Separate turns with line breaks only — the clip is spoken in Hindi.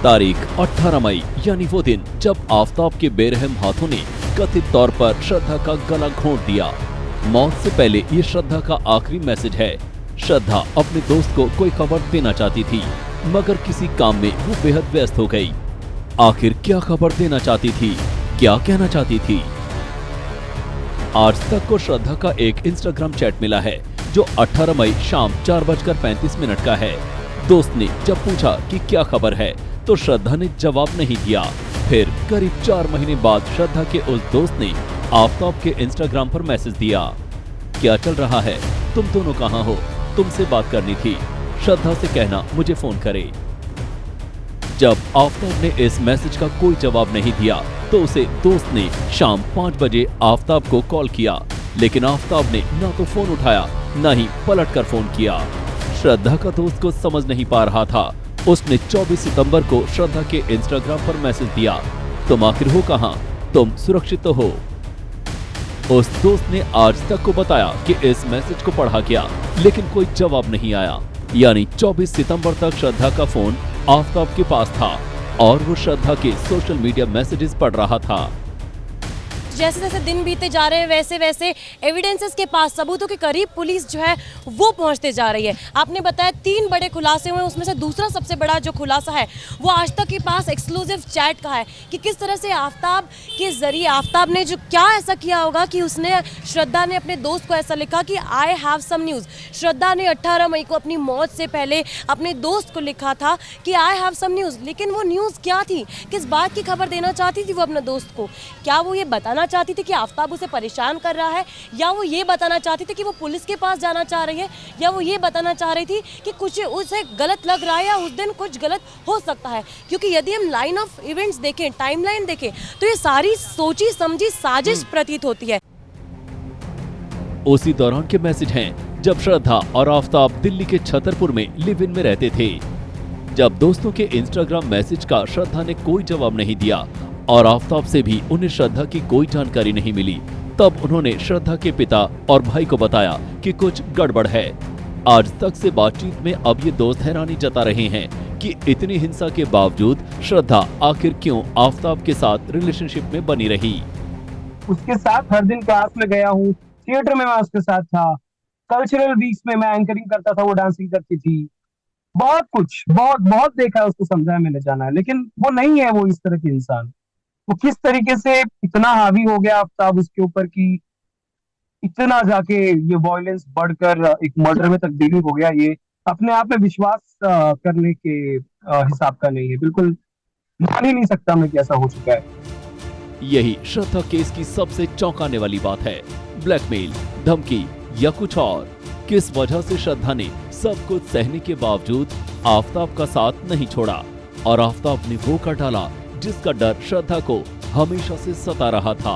तारीख 18 मई यानी वो दिन जब आफताब के बेरहम हाथों ने कथित तौर पर श्रद्धा का गला घोंट दिया। मौत से पहले ये श्रद्धा का आखिरी मैसेज है। श्रद्धा अपने दोस्त को कोई खबर देना चाहती थी, मगर किसी काम में वो बेहद व्यस्त हो गई। आखिर क्या खबर देना चाहती थी, क्या कहना चाहती थी? आज तक को श्रद्धा का एक इंस्टाग्राम चैट मिला है जो 18 मई शाम 4:35 का है। दोस्त ने जब पूछा कि क्या खबर है तो श्रद्धा ने जवाब नहीं दिया। फिर करीब 4 महीने बाद श्रद्धा के उस दोस्त ने आफताब के इंस्टाग्राम पर मैसेज दिया, क्या चल रहा है, तुम दोनों कहाँ हो, तुमसे बात करनी थी, श्रद्धा से कहना मुझे फोन करे। जब आफताब ने इस मैसेज का कोई जवाब नहीं दिया तो उसे दोस्त ने शाम 5 बजे आफताब को कॉल किया, लेकिन आफताब ने ना तो फोन उठाया न ही पलट कर फोन किया। श्रद्धा का दोस्त को समझ नहीं पा रहा था। उसने 24 सितंबर को श्रद्धा के इंस्टाग्राम पर मैसेज दिया, तुम आखिर हो कहाँ, तुम सुरक्षित तो हो? उस दोस्त ने आज तक को बताया कि इस मैसेज को पढ़ा गया, लेकिन कोई जवाब नहीं आया। यानी 24 सितंबर तक श्रद्धा का फोन आफताब के पास था और वो श्रद्धा के सोशल मीडिया मैसेजेस पढ़ रहा था।
जैसे जैसे दिन बीते जा रहे हैं वैसे वैसे एविडेंसेस के पास, सबूतों के करीब पुलिस जो है वो पहुंचते जा रही है। आपने बताया 3 बड़े खुलासे हुए, उसमें से दूसरा सबसे बड़ा जो खुलासा है वो आज तक के पास एक्सक्लूसिव चैट का है कि किस तरह से आफताब के जरिए आफताब ने जो क्या ऐसा किया होगा कि उसने श्रद्धा ने अपने दोस्त को ऐसा लिखा कि आई हैव सम न्यूज़। श्रद्धा ने 18 मई को अपनी मौत से पहले अपने दोस्त को लिखा था कि आई हैव सम न्यूज़, लेकिन वो न्यूज़ क्या थी, किस बात की खबर देना चाहती थी वो अपने दोस्त को? क्या वो ये बताना चाहती थी कि आफताब उसे परेशान कर रहा है, या वो ये बताना चाहती थी कि वो पुलिस के पास जाना चाह रही है, या वो ये बताना चाह रही थी कि कुछ उसे गलत लग रहा है या उस दिन कुछ गलत हो सकता है? क्योंकि यदि हम लाइन ऑफ इवेंट्स देखें, टाइमलाइन देखें, तो ये सारी सोची समझी साजिश प्रतीत होती है।
उसी दौरान के मैसेज हैं जब श्रद्धा और आफताब दिल्ली के छतरपुर में लिव इन में रहते थे। जब दोस्तों के इंस्टाग्राम मैसेज का श्रद्धा ने कोई जवाब नहीं दिया और आफताब से भी उन्हें श्रद्धा की कोई जानकारी नहीं मिली, तब उन्होंने श्रद्धा के पिता और भाई को बताया कि कुछ गड़बड़ है। आज तक से बातचीत में अब ये दोस्त हैरानी जता रहे हैं कि इतनी हिंसा के बावजूद श्रद्धा आखिर क्यों आफताब के साथ रिलेशनशिप में बनी रही।
उसके साथ हर दिन क्लास में गया हूँ, थिएटर में मैं उसके साथ था, कल्चरल वीक्स में मैं एंकरिंग करता था, वो डांसिंग करती थी। बहुत कुछ, बहुत देखा है उसको, समझा है मैंने, जाना है, लेकिन वो नहीं है वो इस तरह के इंसान। वो किस तरीके से इतना हावी हो गया आफताब उसके ऊपर कि इतना जाके ये वायलेंस बढ़कर एक मर्डर में तब्दीली हो गया, ये अपने आप में विश्वास करने के हिसाब का नहीं है। बिल्कुल मान ही नहीं सकता मैं कि ऐसा हो चुका है।
यही श्रद्धा केस की सबसे चौंकाने वाली बात है। ब्लैकमेल, धमकी या कुछ और? किस वजह से श्रद्धा ने सब कुछ सहने के बावजूद आफताब का साथ नहीं छोड़ा और आफताब ने वो कर डाला जिसका डर श्रद्धा को हमेशा से सता रहा था।